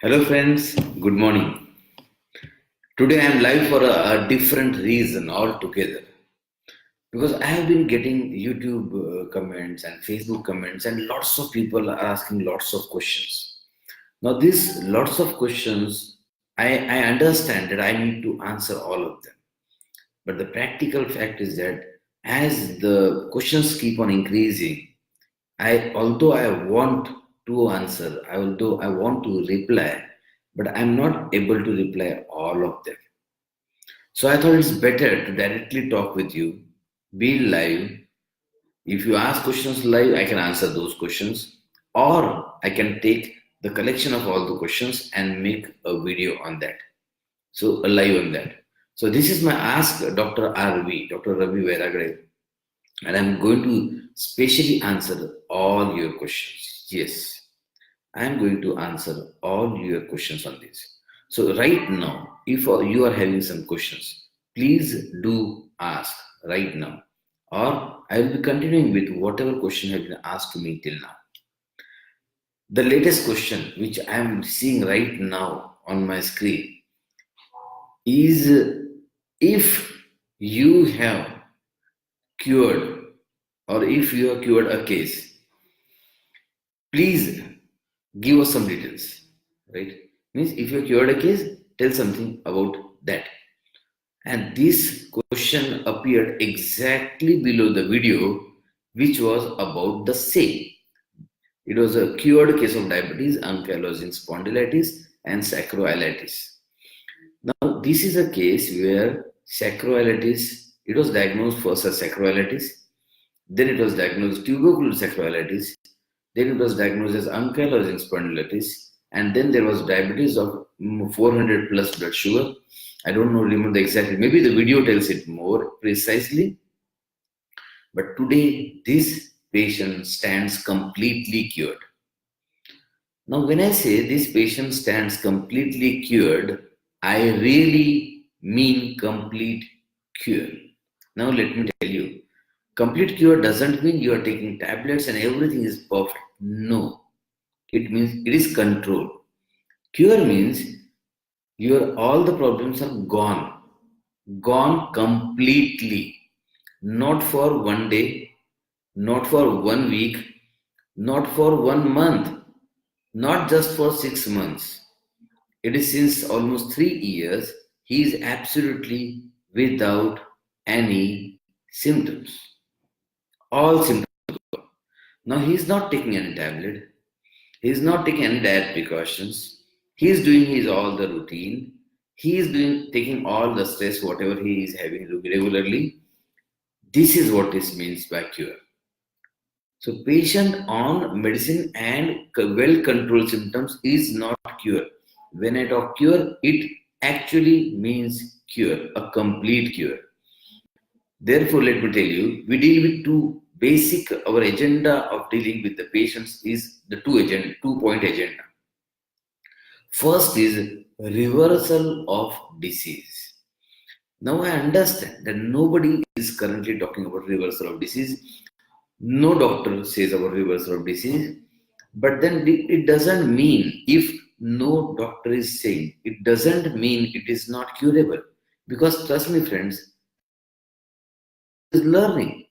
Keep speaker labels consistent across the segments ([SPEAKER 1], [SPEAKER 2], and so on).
[SPEAKER 1] Hello friends, good morning. Today I am live for a different reason altogether because I have been getting YouTube comments and Facebook comments, and lots of people are asking lots of questions. Now, these lots of questions, I understand that I need to answer all of them. But the practical fact is that as the questions keep on increasing, although I want to answer, although I want to reply, but I'm not able to reply all of them. So I thought it's better to directly talk with you, be live. If you ask questions live, I can answer those questions, or I can take the collection of all the questions and make a video on that. So a live on that. So this is my Ask Dr. Ravi Vairagade, and I'm going to specially answer all your questions. Yes, I'm going to answer all your questions on this. So right now, if you are having some questions, please do ask right now, or I will be continuing with whatever question has been asked to me till now. The latest question, which I am seeing right now on my screen, is if you have cured or if you have cured a case, please give us some details, right? Means if you cured a case, tell something about that. And this question appeared exactly below the video, which was about the same. It was a cured case of diabetes, ankylosing spondylitis, and sacroiliitis. Now, this is a case where sacroiliitis, it was diagnosed first as sacroiliitis, then it was diagnosed tubercular sacroiliitis, then it was diagnosed as ankylosing spondylitis, and then there was diabetes of 400 plus blood sugar. I don't know, remember exactly. Maybe the video tells it more precisely. But today, this patient stands completely cured. Now, when I say this patient stands completely cured, I really mean complete cure. Now, let me tell you, complete cure doesn't mean you are taking tablets and everything is perfect. No, it means it is control. Cure means all the problems are gone completely. Not for one day, not for 1 week, not for 1 month, not just for 6 months. It is since almost 3 years, he is absolutely without any symptoms. All symptoms. Now he is not taking any tablet. He is not taking any diet precautions. He is doing his all the routine. He is taking all the stress, whatever he is having regularly. This is what this means by cure. So patient on medicine and well-controlled symptoms is not cure. When I talk cure, it actually means cure, a complete cure. Therefore, let me tell you, we deal with two basic, our agenda of dealing with the patients is the two-point agenda. First is reversal of disease. Now I understand that nobody is currently talking about reversal of disease. No doctor says about reversal of disease. But then it doesn't mean, if no doctor is saying, it doesn't mean it is not curable. Because trust me, friends, is learning.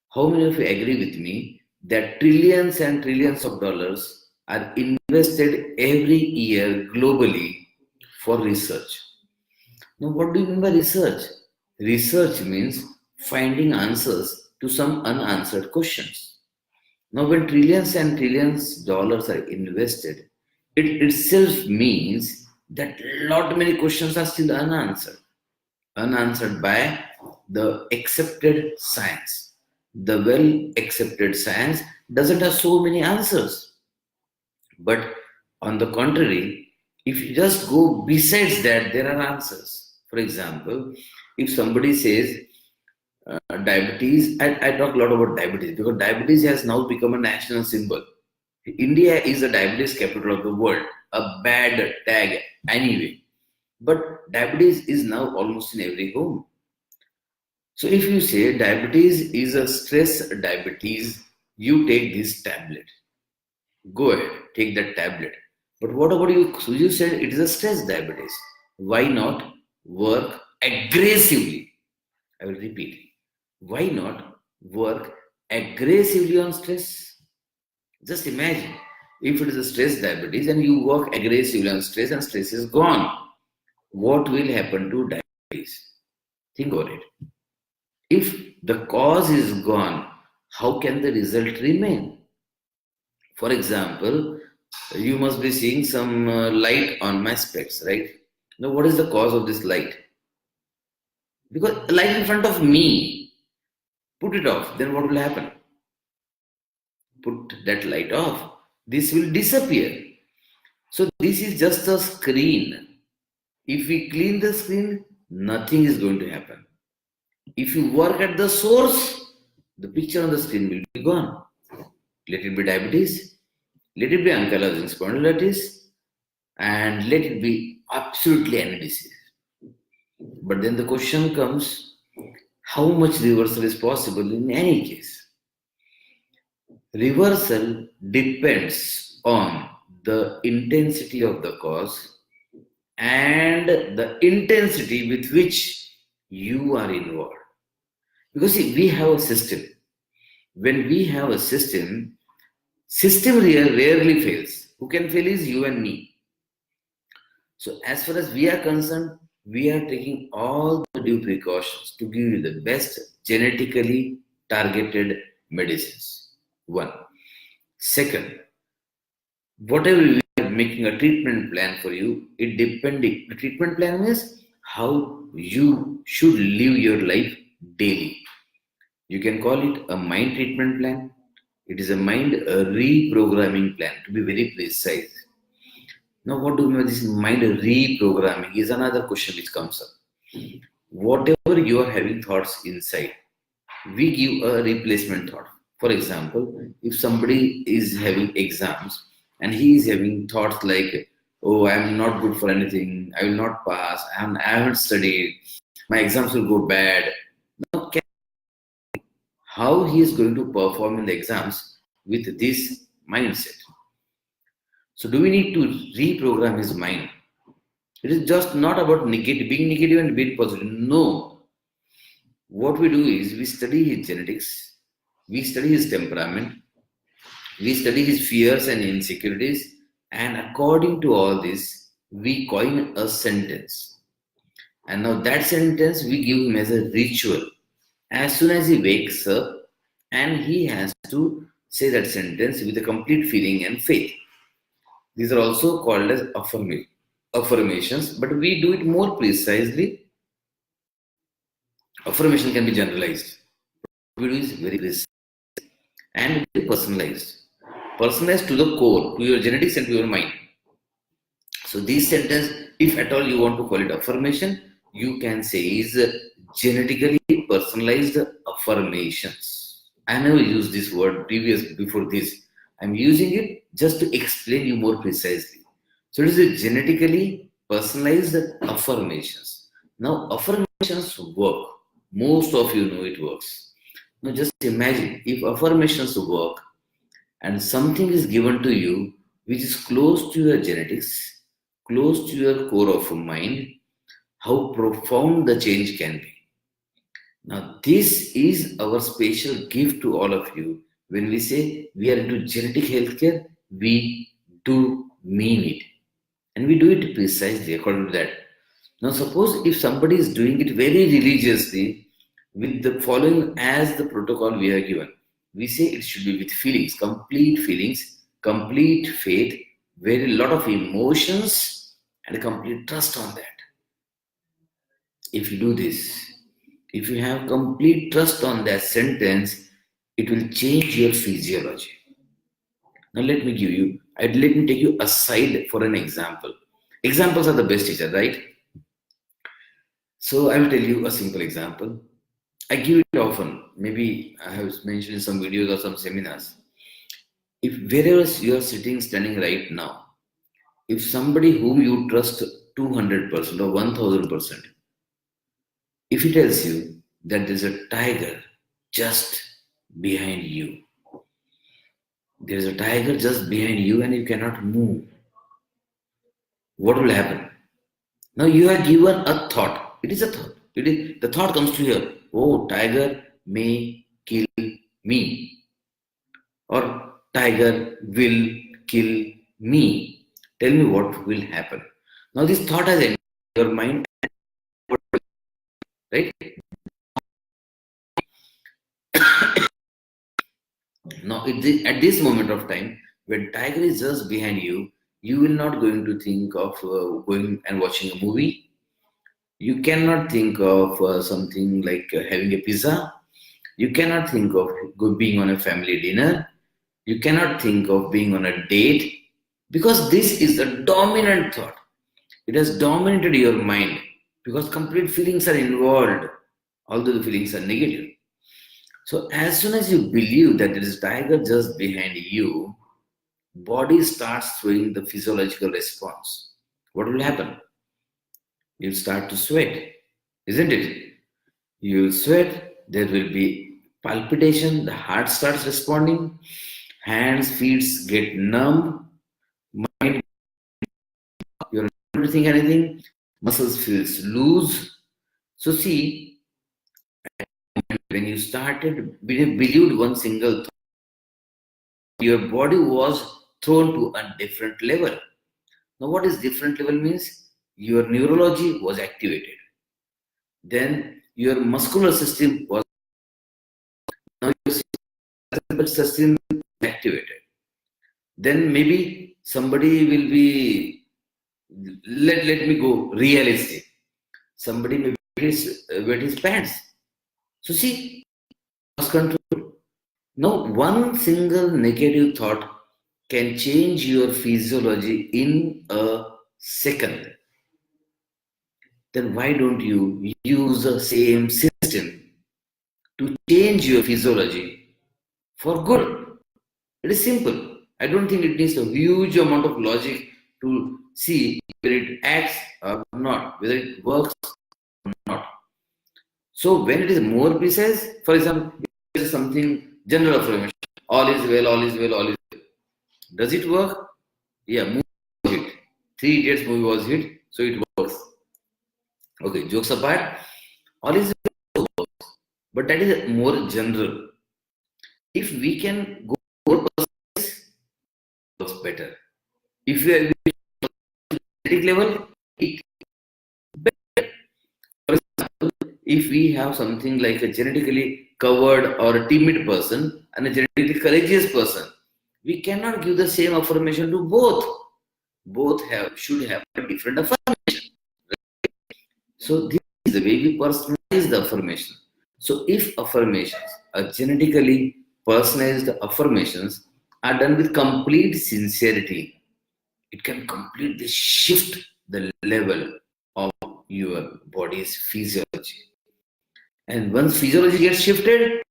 [SPEAKER 1] How many of you agree with me that trillions and trillions of dollars are invested every year globally for research? Now, what do you mean by research? Research means finding answers to some unanswered questions. Now, when trillions and trillions dollars are invested, it itself means that lot many questions are still unanswered by the accepted science. The well accepted science doesn't have so many answers. But on the contrary, if you just go besides that, there are answers. For example, if somebody says diabetes, I talk a lot about diabetes because diabetes has now become a national symbol. India is the diabetes capital of the world, a bad tag anyway. But diabetes is now almost in every home. So if you say diabetes is a stress diabetes, you take this tablet. Go ahead, take that tablet. But what about you? So you said it is a stress diabetes. Why not work aggressively? I will repeat. Why not work aggressively on stress? Just imagine if it is a stress diabetes and you work aggressively on stress and stress is gone. What will happen to diabetes? Think about it. If the cause is gone, how can the result remain? For example, you must be seeing some light on my specs, right? Now, what is the cause of this light? Because light in front of me, put it off, then what will happen? Put that light off, this will disappear. So, this is just a screen. If we clean the screen, nothing is going to happen. If you work at the source, the picture on the screen will be gone. Let it be diabetes, let it be ankylosing spondylitis, and let it be absolutely any disease. But then the question comes, how much reversal is possible in any case? Reversal depends on the intensity of the cause and the intensity with which you are involved. Because see, we have a system. When we have a system rarely fails. Who can fail is you and me. So as far as we are concerned, we are taking all the due precautions to give you the best genetically targeted medicines. One. Second, whatever we are making a treatment plan for you, it depending. The treatment plan is how you should live your life daily. You can call it a mind treatment plan. It is a mind reprogramming plan, to be very precise. Now, what do you mean by this mind reprogramming is another question which comes up. Whatever you are having thoughts inside, we give a replacement thought. For example, if somebody is having exams and he is having thoughts like, oh, I am not good for anything, I will not pass, I haven't studied, my exams will go bad. Now, how he is going to perform in the exams with this mindset? So, do we need to reprogram his mind? It is just not about being negative and being positive. No. What we do is we study his genetics, we study his temperament, we study his fears and insecurities, and according to all this, we coin a sentence. And now that sentence we give him as a ritual. As soon as he wakes up, and he has to say that sentence with a complete feeling and faith. These are also called as affirmations, but we do it more precisely. Affirmation can be generalized. What we do is very precise and very personalized. Personalized to the core, to your genetics and to your mind. So this sentence, if at all you want to call it affirmation, you can say is genetically personalized affirmations. I never used this word before this. I'm using it just to explain you more precisely. So it is a genetically personalized affirmations. Now affirmations work. Most of you know it works. Now just imagine if affirmations work and something is given to you which is close to your genetics, close to your core of mind, how profound the change can be. Now, this is our special gift to all of you. When we say we are into genetic healthcare, we do mean it. And we do it precisely according to that. Now, suppose if somebody is doing it very religiously with the following as the protocol we are given, we say it should be with feelings, complete faith, very lot of emotions, and complete trust on that. If you do this, if you have complete trust on that sentence, it will change your physiology. Now let me take you aside for an example. Examples are the best teacher, right? So I will tell you a simple example. I give it often. Maybe I have mentioned in some videos or some seminars. If wherever you are standing right now, if somebody whom you trust 200% or 1000%, if he tells you that there's a tiger just behind you, there's a tiger just behind you and you cannot move, what will happen? Now you are given a thought. It is a thought. It is the thought comes to here. Oh, tiger may kill me, or tiger will kill me. Tell me what will happen. Now this thought has entered your mind, right? Now at this moment of time, when tiger is just behind you, you will not going to think of going and watching a movie. You cannot think of something like having a pizza. You cannot think of being on a family dinner. You cannot think of being on a date, because this is the dominant thought. It has dominated your mind because complete feelings are involved, although the feelings are negative. So as soon as you believe that there is a tiger just behind you, body starts throwing the physiological response. What will happen? You'll start to sweat, isn't it? You'll sweat, there will be palpitation, the heart starts responding, hands, feet get numb, mind, you're not able to think anything, muscles feels loose. So see, when you started believed one single thought, your body was thrown to a different level. Now what is different level means? Your neurology was activated. Then your muscular system was, now your system activated. Then maybe somebody will be, let me go realistic. Somebody may wet his pants. So see, lost control. Now one single negative thought can change your physiology in a second. Then why don't you use the same system to change your physiology for good? It is simple. I don't think it needs a huge amount of logic to see whether it acts or not, whether it works or not. So when it is more precise, for example, it is something general affirmation. All is well, all is well, all is well. Does it work? Yeah, movie was hit. Three Idiots movie was hit, so it works. Okay, jokes apart, all is well, but that is more general. If we can go more precise, it works better. If we are genetic level, it better. For example, if we have something like a genetically covered or a timid person and a genetically courageous person, we cannot give the same affirmation to both. Both should have a different affirmation. So this is the way we personalize the affirmation. So if affirmations are genetically personalized affirmations are done with complete sincerity, it can completely shift the level of your body's physiology. And once physiology gets shifted,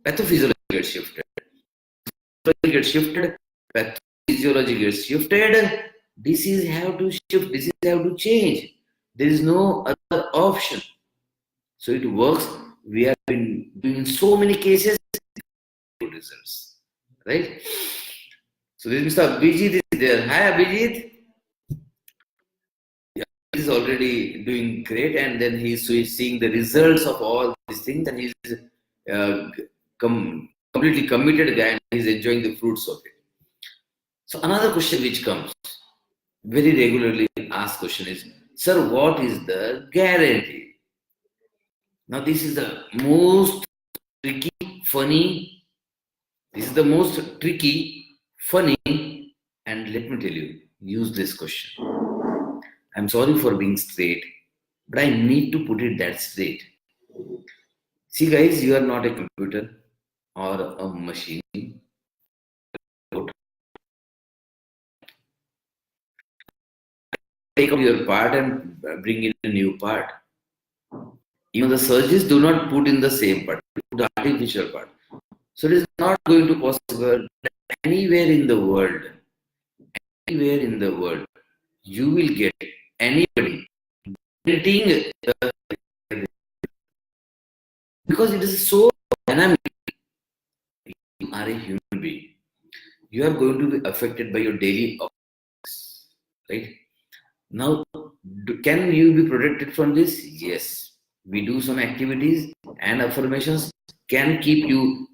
[SPEAKER 1] pathophysiology gets shifted. Physiology gets shifted, pathophysiology gets shifted, disease have to shift, disease have to change. There is no other option. So it works. We have been doing so many cases, good results. Right? So this is Mr. Abhijit is there. Hi Abhijit. Yeah, he's already doing great, and then he's seeing the results of all these things, and he's completely committed guy, and he's enjoying the fruits of it. So another question which comes very regularly asked question is, sir, what is the guarantee? Now this is the most tricky, funny. This is the most tricky, funny, and let me tell you, use this question. I'm sorry for being straight, but I need to put it that straight. See, guys, you are not a computer or a machine. Take out your part and bring in a new part. Even the surgeons do not put in the same part, put the artificial part. So it is not going to possible anywhere in the world, you will get anybody treating because it is so dynamic. You are a human being. You are going to be affected by your daily actions, right? Now, can you be protected from this? Yes. We do some activities and affirmations can keep you